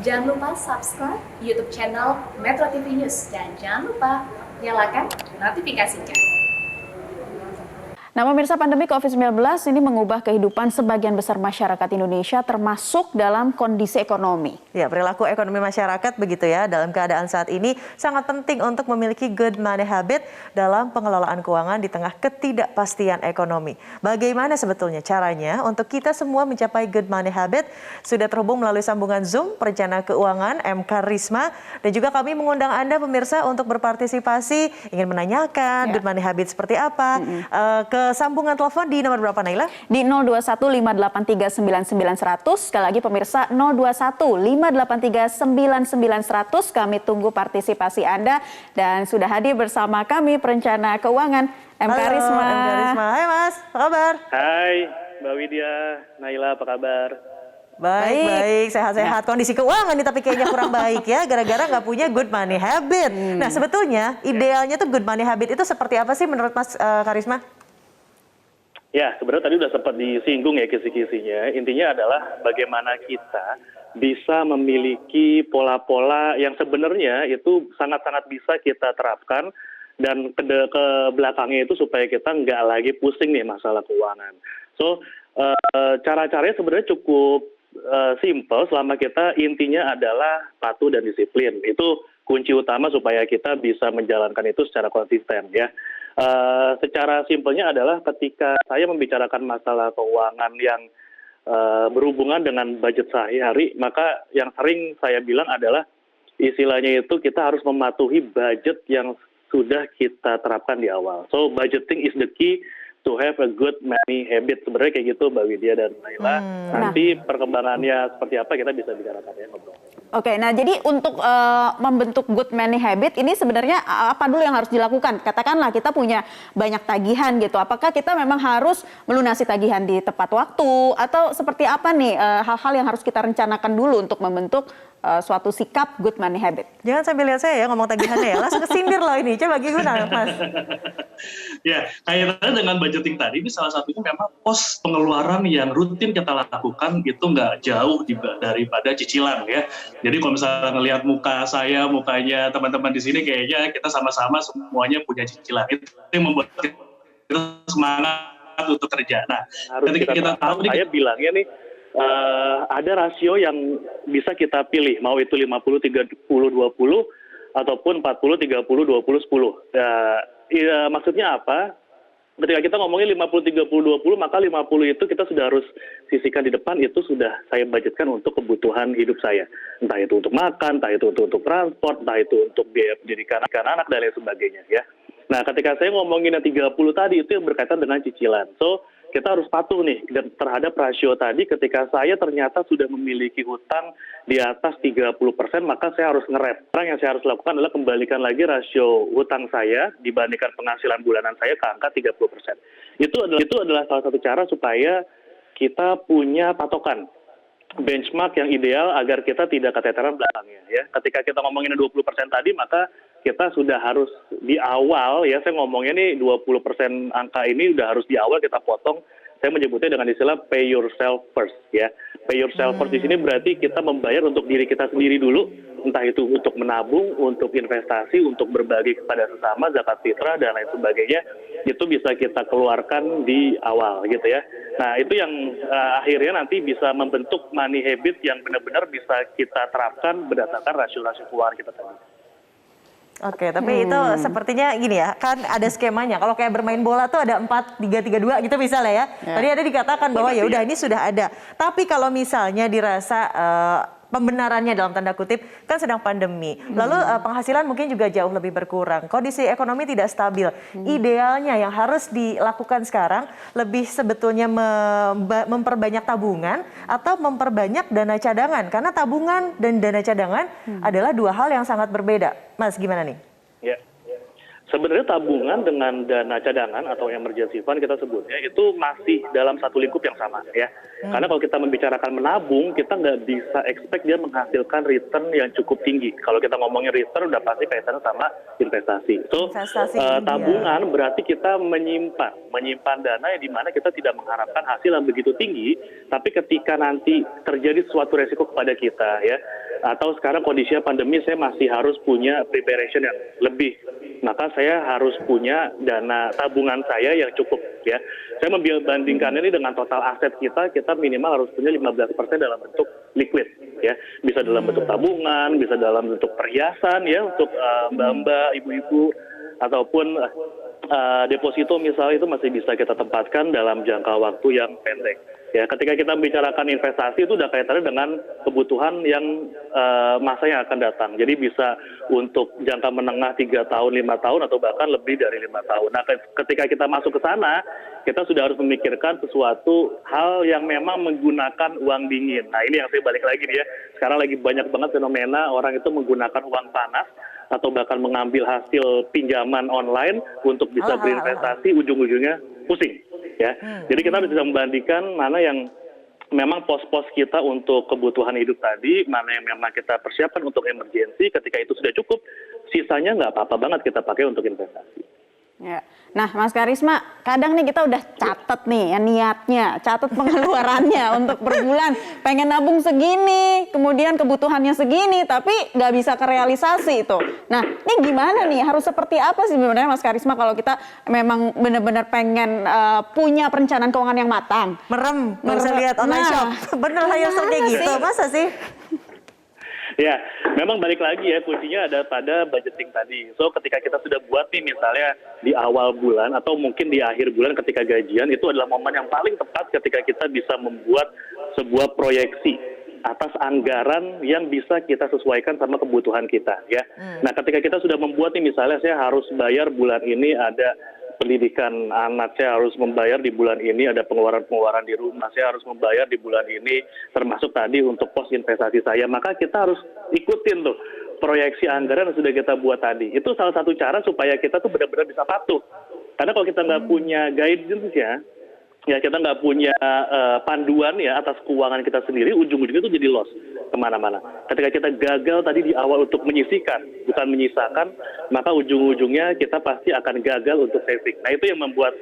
Jangan lupa subscribe YouTube channel Metro TV News dan jangan lupa nyalakan notifikasinya. Nah, pemirsa, pandemi COVID-19 ini mengubah kehidupan sebagian besar masyarakat Indonesia termasuk dalam kondisi ekonomi. Ya, perilaku ekonomi masyarakat begitu ya. Dalam keadaan saat ini sangat penting untuk memiliki good money habit dalam pengelolaan keuangan di tengah ketidakpastian ekonomi. Bagaimana sebetulnya caranya untuk kita semua mencapai good money habit? Sudah terhubung melalui sambungan Zoom perencana keuangan M. Karisma, dan juga kami mengundang Anda pemirsa untuk berpartisipasi, ingin menanyakan good money habit seperti apa. Ke sambungan telepon di nomor berapa, Naila? Di 0215839900. Sekali lagi pemirsa, 0215839900. Kami tunggu partisipasi Anda, dan sudah hadir bersama kami perencana keuangan M. Karisma. M. Karisma. Hai Mas, apa kabar? Hai Mbak Widya, Naila, apa kabar? Baik, sehat-sehat. Kondisi keuangan nih tapi kayaknya kurang baik ya, gara-gara nggak punya good money habit. Nah, sebetulnya idealnya tuh good money habit itu seperti apa sih menurut Mas Karisma? Ya, sebenarnya tadi udah sempat disinggung ya kisi-kisinya. Intinya adalah bagaimana kita bisa memiliki pola-pola yang sebenarnya itu sangat-sangat bisa kita terapkan dan ke belakangnya itu supaya kita nggak lagi pusing nih masalah keuangan. So, cara-caranya sebenarnya cukup simple selama kita intinya adalah patuh dan disiplin. Itu kunci utama supaya kita bisa menjalankan itu secara konsisten ya. Secara simpelnya adalah ketika saya membicarakan masalah keuangan yang berhubungan dengan budget sehari-hari, maka yang sering saya bilang adalah istilahnya itu kita harus mematuhi budget yang sudah kita terapkan di awal. So budgeting is the key to have a good money habit. Sebenarnya kayak gitu Mbak Widya dan Naila. Nanti perkembangannya seperti apa kita bisa bicarakan ya, ngobrol. Oke, nah jadi untuk membentuk good money habit ini sebenarnya apa dulu yang harus dilakukan? Katakanlah kita punya banyak tagihan gitu. Apakah kita memang harus melunasi tagihan di tepat waktu atau seperti apa nih hal-hal yang harus kita rencanakan dulu untuk membentuk suatu sikap good money habit? Jangan sambil lihat saya ya ngomong tagihannya ya, langsung kesindir loh ini. Coba gimana Mas? Ya, kaitannya dengan budgeting tadi, ini salah satunya memang pos pengeluaran yang rutin kita lakukan itu nggak jauh daripada cicilan ya. Jadi kalau misalnya ngelihat muka saya, mukanya teman-teman di sini, kayaknya kita sama-sama semuanya punya cicilan. Itu yang membuat kita semangat untuk kerja. Nah, ketika kita tahu, saya bilangnya nih, ada rasio yang bisa kita pilih, mau itu 50-30-20 ataupun 40-30-20-10. Maksudnya apa? Ketika kita ngomongin 50-30-20, maka 50 itu kita sudah harus sisihkan di depan, itu sudah saya budgetkan untuk kebutuhan hidup saya. Entah itu untuk makan, entah itu untuk transport, entah itu untuk biaya pendidikan anak dan lain sebagainya ya. Nah, ketika saya ngomongin yang 30 tadi, itu yang berkaitan dengan cicilan. So, kita harus patuh nih terhadap rasio tadi. Ketika saya ternyata sudah memiliki hutang di atas 30%, maka saya harus ngerep. Sekarang yang saya harus lakukan adalah kembalikan lagi rasio hutang saya dibandingkan penghasilan bulanan saya ke angka 30%. Itu adalah salah satu cara supaya kita punya patokan benchmark yang ideal agar kita tidak keteteran belakangnya ya. Ketika kita ngomongin 20% tadi, maka kita sudah harus di awal ya, saya ngomongnya nih 20% angka ini udah harus di awal kita potong. Saya menyebutnya dengan istilah pay yourself first ya. Pay yourself first di sini berarti kita membayar untuk diri kita sendiri dulu, entah itu untuk menabung, untuk investasi, untuk berbagi kepada sesama, zakat fitrah dan lain sebagainya. Itu bisa kita keluarkan di awal gitu ya. Nah, itu yang akhirnya nanti bisa membentuk money habit yang benar-benar bisa kita terapkan berdasarkan rasio-rasio keuangan kita tadi. Oke, tapi itu sepertinya gini ya, kan ada skemanya. Kalau kayak bermain bola tuh ada 4-3-3-2 gitu misalnya ya. Tadi ada dikatakan bahwa ya udah ini sudah ada. Tapi kalau misalnya dirasa pembenarannya dalam tanda kutip kan sedang pandemi. Lalu penghasilan mungkin juga jauh lebih berkurang. Kondisi ekonomi tidak stabil. Idealnya yang harus dilakukan sekarang lebih sebetulnya memperbanyak tabungan atau memperbanyak dana cadangan. Karena tabungan dan dana cadangan adalah dua hal yang sangat berbeda. Mas, gimana nih? Ya. Sebenarnya tabungan dengan dana cadangan atau emergency fund kita sebutnya itu masih dalam satu lingkup yang sama ya. Karena kalau kita membicarakan menabung, kita nggak bisa expect dia menghasilkan return yang cukup tinggi. Kalau kita ngomongin return udah pasti kaitannya sama investasi. So tabungan berarti kita menyimpan dana yang dimana kita tidak mengharapkan hasil yang begitu tinggi, tapi ketika nanti terjadi suatu resiko kepada kita ya, atau sekarang kondisinya pandemi saya masih harus punya preparation yang lebih, maka saya harus punya dana tabungan saya yang cukup ya. Saya membandingkan ini dengan total aset kita minimal harus punya 15% dalam bentuk liquid ya, bisa dalam bentuk tabungan, bisa dalam bentuk perhiasan ya untuk mbak-mbak, ibu-ibu, ataupun deposito misalnya itu masih bisa kita tempatkan dalam jangka waktu yang pendek. Ya, ketika kita membicarakan investasi itu udah kaitannya dengan kebutuhan yang masa yang akan datang. Jadi bisa untuk jangka menengah 3 tahun, 5 tahun, atau bahkan lebih dari 5 tahun. Nah, ketika kita masuk ke sana, kita sudah harus memikirkan sesuatu hal yang memang menggunakan uang dingin. Nah, ini yang saya balik lagi nih ya. Sekarang lagi banyak banget fenomena orang itu menggunakan uang panas atau bahkan mengambil hasil pinjaman online untuk bisa berinvestasi, ujung-ujungnya pusing. Ya, jadi kita bisa membandingkan mana yang memang pos-pos kita untuk kebutuhan hidup tadi, mana yang memang kita persiapkan untuk emergensi. Ketika itu sudah cukup, sisanya nggak apa-apa banget kita pakai untuk investasi. Ya. Nah, Mas Karisma, kadang nih kita udah catat nih ya niatnya, catat pengeluarannya untuk per bulan, pengen nabung segini, kemudian kebutuhannya segini, tapi nggak bisa kerealisasi itu. Nah, ini gimana nih? Harus seperti apa sih sebenarnya Mas Karisma kalau kita memang benar-benar pengen punya perencanaan keuangan yang matang? Merem, nggak usah lihat online shop. Bener lah yang kayak gitu, masa sih? Ya, memang balik lagi ya, kuncinya ada pada budgeting tadi. So, ketika kita sudah buat nih misalnya di awal bulan atau mungkin di akhir bulan ketika gajian, itu adalah momen yang paling tepat ketika kita bisa membuat sebuah proyeksi atas anggaran yang bisa kita sesuaikan sama kebutuhan kita ya. Nah, ketika kita sudah membuat nih misalnya saya harus bayar bulan ini ada pendidikan anak, saya harus membayar di bulan ini, ada pengeluaran-pengeluaran di rumah, saya harus membayar di bulan ini, termasuk tadi untuk pos investasi saya, maka kita harus ikutin tuh proyeksi anggaran yang sudah kita buat tadi. Itu salah satu cara supaya kita tuh benar-benar bisa patuh. Karena kalau kita nggak punya guidance ya kita nggak punya panduan ya atas keuangan kita sendiri, ujung-ujungnya itu jadi loss kemana-mana. Ketika kita gagal tadi di awal untuk menyisihkan, bukan menyisakan, maka ujung-ujungnya kita pasti akan gagal untuk saving. Nah, itu yang membuat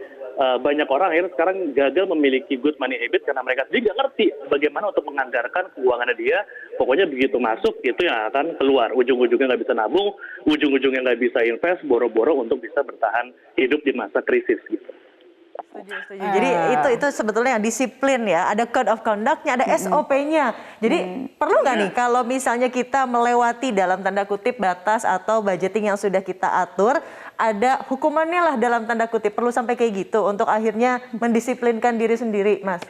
banyak orang akhirnya sekarang gagal memiliki good money habit karena mereka sendiri nggak ngerti bagaimana untuk menganggarkan keuangannya dia. Pokoknya begitu masuk itu yang akan keluar. Ujung-ujungnya nggak bisa nabung, ujung-ujungnya nggak bisa invest, boro-boro untuk bisa bertahan hidup di masa krisis gitu. Setuju. Jadi itu sebetulnya disiplin ya, ada code of conduct-nya, ada SOP-nya. Jadi perlu nggak nih kalau misalnya kita melewati dalam tanda kutip batas atau budgeting yang sudah kita atur, ada hukumannya lah dalam tanda kutip, perlu sampai kayak gitu untuk akhirnya mendisiplinkan diri sendiri, Mas?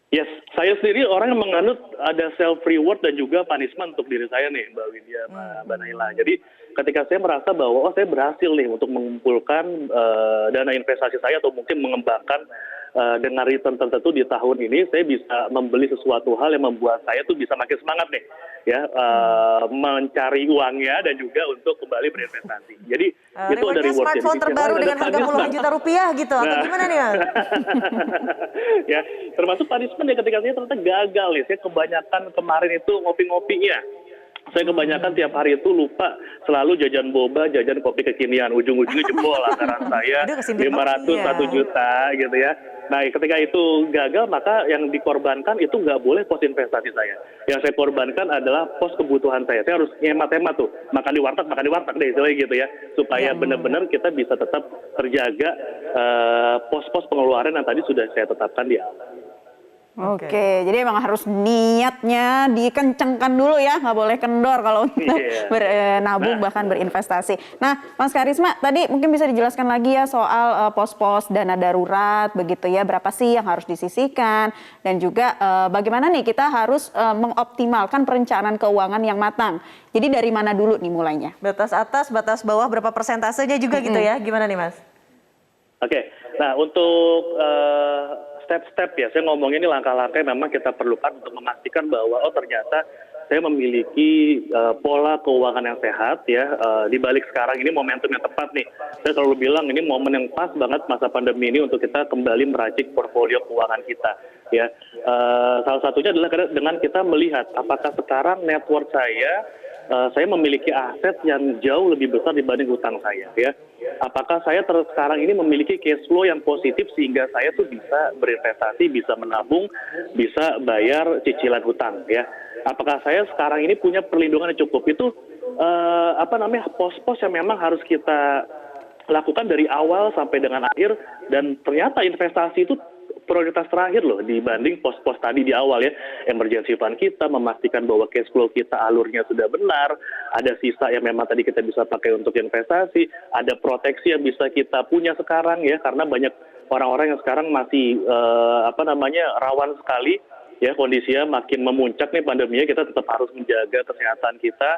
Yes, saya sendiri orang yang menganut ada self reward dan juga punishment untuk diri saya nih, Mbak Widya, Mbak Naila. Jadi ketika saya merasa bahwa saya berhasil nih untuk mengumpulkan dana investasi saya atau mungkin mengembangkan dengan return tertentu di tahun ini, saya bisa membeli sesuatu hal yang membuat saya tuh bisa makin semangat nih, ya mencari uangnya dan juga untuk kembali berinvestasi. Jadi itu ada reward. Smartphone terbaru dengan harga puluhan juta rupiah gitu, atau gimana nih Mas? Ya, termasuk punishment ya ketika saya ternyata gagal nih. Saya kebanyakan kemarin itu ngopi-ngopinya. Saya kebanyakan tiap hari itu lupa selalu jajan boba, jajan kopi kekinian. Ujung-ujungnya jebol anggaran saya 500 1 juta gitu ya. Nah, ketika itu gagal, maka yang dikorbankan itu nggak boleh pos investasi saya. Yang saya korbankan adalah pos kebutuhan saya. Saya harus ngemat-hemat tuh, makan di warteg deh, istilahnya gitu ya. Supaya benar-benar kita bisa tetap terjaga pos-pos pengeluaran yang tadi sudah saya tetapkan di awal. Oke, jadi emang harus niatnya dikencengkan dulu ya, nggak boleh kendor kalau untuk nabung bahkan berinvestasi. Nah, Mas Karisma, tadi mungkin bisa dijelaskan lagi ya soal pos-pos dana darurat begitu ya, berapa sih yang harus disisihkan dan juga bagaimana nih kita harus mengoptimalkan perencanaan keuangan yang matang. Jadi dari mana dulu nih mulainya? Batas atas, batas bawah, berapa persentasenya juga gitu ya, gimana nih Mas? Oke, nah untuk step-step ya, saya ngomongin ini langkah-langkah yang memang kita perlukan untuk memastikan bahwa ternyata saya memiliki pola keuangan yang sehat ya. Di balik sekarang ini momentum yang tepat nih. Saya selalu bilang ini momen yang pas banget masa pandemi ini untuk kita kembali meracik portfolio keuangan kita ya. Salah satunya adalah dengan kita melihat apakah sekarang net worth saya memiliki aset yang jauh lebih besar dibanding hutang saya ya. Apakah saya sekarang ini memiliki cash flow yang positif sehingga saya tuh bisa berinvestasi, bisa menabung, bisa bayar cicilan hutang ya. Apakah saya sekarang ini punya perlindungan yang cukup? Itu pos-pos yang memang harus kita lakukan dari awal sampai dengan akhir, dan ternyata investasi itu prioritas terakhir loh dibanding pos-pos tadi di awal ya. Emergency fund kita, memastikan bahwa cash flow kita alurnya sudah benar, ada sisa yang memang tadi kita bisa pakai untuk investasi, ada proteksi yang bisa kita punya sekarang ya, karena banyak orang-orang yang sekarang masih rawan sekali ya, kondisinya makin memuncak nih pandeminya. Kita tetap harus menjaga kesehatan kita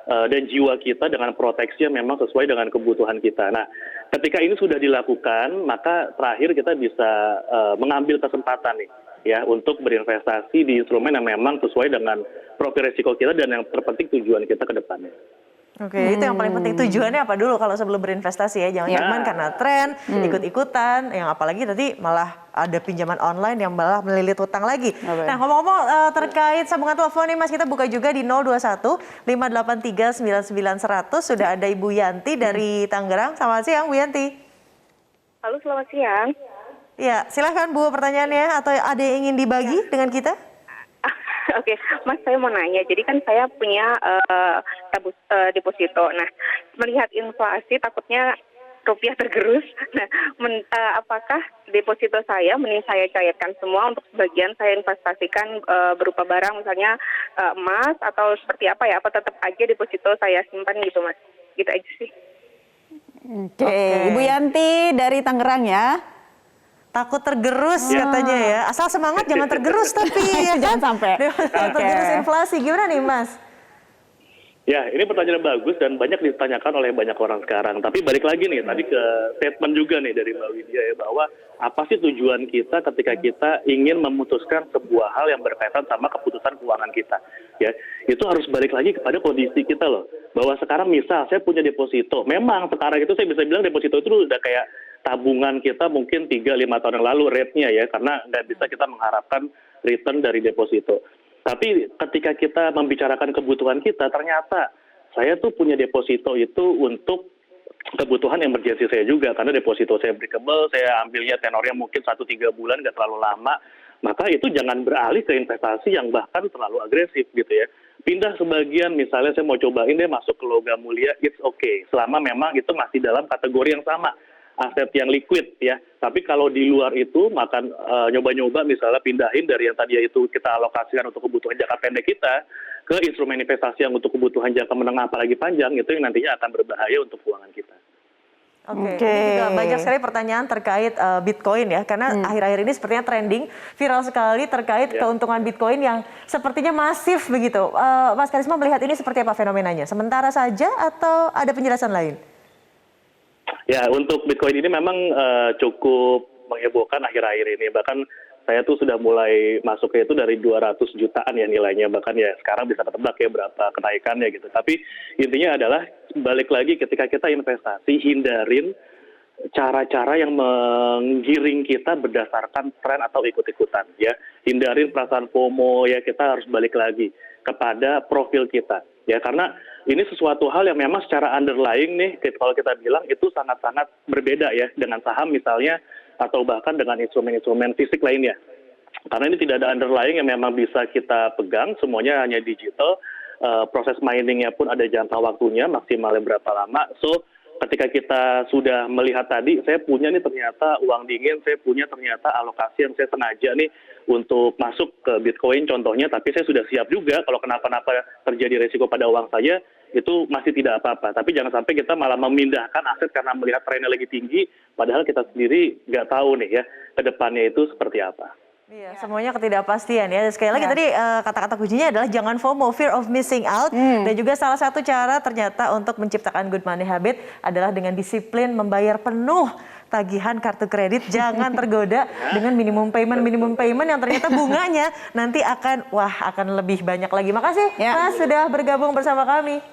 dan jiwa kita dengan proteksi yang memang sesuai dengan kebutuhan kita. Nah, ketika ini sudah dilakukan, maka terakhir kita bisa mengambil kesempatan nih ya untuk berinvestasi di instrumen yang memang sesuai dengan profil risiko kita dan yang terpenting tujuan kita ke depannya. Oke, itu yang paling penting. Tujuannya apa dulu kalau sebelum berinvestasi ya? Jangan cuma karena tren, ikut-ikutan, yang apalagi nanti malah ada pinjaman online yang malah melilit hutang lagi. Nah, ngomong-ngomong terkait sambungan telepon nih Mas, kita buka juga di 021 583 99 100. Sudah ada Ibu Yanti dari Tangerang. Selamat siang Bu Yanti. Halo, selamat siang. Ya, silahkan Bu pertanyaannya, atau ada yang ingin dibagi dengan kita? Oke, Mas, saya mau nanya. Jadi kan saya punya deposito. Nah, melihat inflasi takutnya rupiah tergerus. Nah, apakah deposito saya mending saya cairkan semua, untuk sebagian saya investasikan berupa barang, misalnya emas, atau seperti apa ya? Apa tetap aja deposito saya simpan gitu, Mas? Gitu aja sih. Oke. Ibu Yanti dari Tangerang ya. Takut tergerus katanya ya. Asal semangat jangan tergerus tapi ya kan? Jangan sampai. Tergerus inflasi. Gimana nih Mas? Ya, ini pertanyaan bagus dan banyak ditanyakan oleh banyak orang sekarang. Tapi balik lagi nih tadi ke statement juga nih dari Mbak Widya ya, bahwa apa sih tujuan kita ketika kita ingin memutuskan sebuah hal yang berkaitan sama keputusan keuangan kita. Ya, itu harus balik lagi kepada kondisi kita loh. Bahwa sekarang misal saya punya deposito. Memang sekarang itu saya bisa bilang deposito itu udah kayak tabungan kita mungkin 3-5 tahun yang lalu rate-nya ya, karena nggak bisa kita mengharapkan return dari deposito. Tapi ketika kita membicarakan kebutuhan kita, ternyata saya tuh punya deposito itu untuk kebutuhan emergency saya juga, karena deposito saya breakable, saya ambilnya tenornya mungkin 1-3 bulan, nggak terlalu lama, maka itu jangan beralih ke investasi yang bahkan terlalu agresif gitu ya. Pindah sebagian, misalnya saya mau cobain deh masuk ke logam mulia, it's okay, selama memang itu masih dalam kategori yang sama, aset yang liquid ya. Tapi kalau di luar itu makan nyoba-nyoba misalnya pindahin dari yang tadi itu kita alokasikan untuk kebutuhan jangka pendek kita ke instrumen investasi yang untuk kebutuhan jangka menengah apalagi panjang, itu yang nantinya akan berbahaya untuk keuangan kita. Oke. Ini juga banyak sekali pertanyaan terkait Bitcoin ya, karena akhir-akhir ini sepertinya trending viral sekali terkait keuntungan Bitcoin yang sepertinya masif begitu. Mas Karisma melihat ini seperti apa fenomenanya? Sementara saja atau ada penjelasan lain? Ya, untuk Bitcoin ini memang cukup menghebohkan akhir-akhir ini. Bahkan saya tuh sudah mulai masuknya itu dari 200 jutaan ya nilainya. Bahkan ya sekarang bisa ketebak ya berapa kenaikannya gitu. Tapi intinya adalah balik lagi ketika kita investasi, hindarin cara-cara yang menggiring kita berdasarkan tren atau ikut-ikutan ya. Hindarin perasaan FOMO ya, kita harus balik lagi kepada profil kita ya, karena ini sesuatu hal yang memang secara underlying nih, kalau kita bilang itu sangat-sangat berbeda ya dengan saham misalnya, atau bahkan dengan instrumen-instrumen fisik lainnya. Karena ini tidak ada underlying yang memang bisa kita pegang, semuanya hanya digital, proses miningnya pun ada jangka waktunya, maksimalnya berapa lama. So, ketika kita sudah melihat tadi, saya punya nih ternyata uang dingin, saya punya ternyata alokasi yang saya sengaja nih untuk masuk ke Bitcoin contohnya, tapi saya sudah siap juga kalau kenapa-napa terjadi resiko pada uang saya, itu masih tidak apa-apa. Tapi jangan sampai kita malah memindahkan aset karena melihat trennya lagi tinggi, padahal kita sendiri nggak tahu nih ya ke depannya itu seperti apa. Iya, semuanya ketidakpastian ya. Sekali lagi tadi kata-kata kuncinya adalah jangan FOMO, fear of missing out. Dan juga salah satu cara ternyata untuk menciptakan good money habit adalah dengan disiplin membayar penuh tagihan kartu kredit. Jangan tergoda dengan minimum payment yang ternyata bunganya nanti akan lebih banyak lagi. Makasih Mas sudah bergabung bersama kami.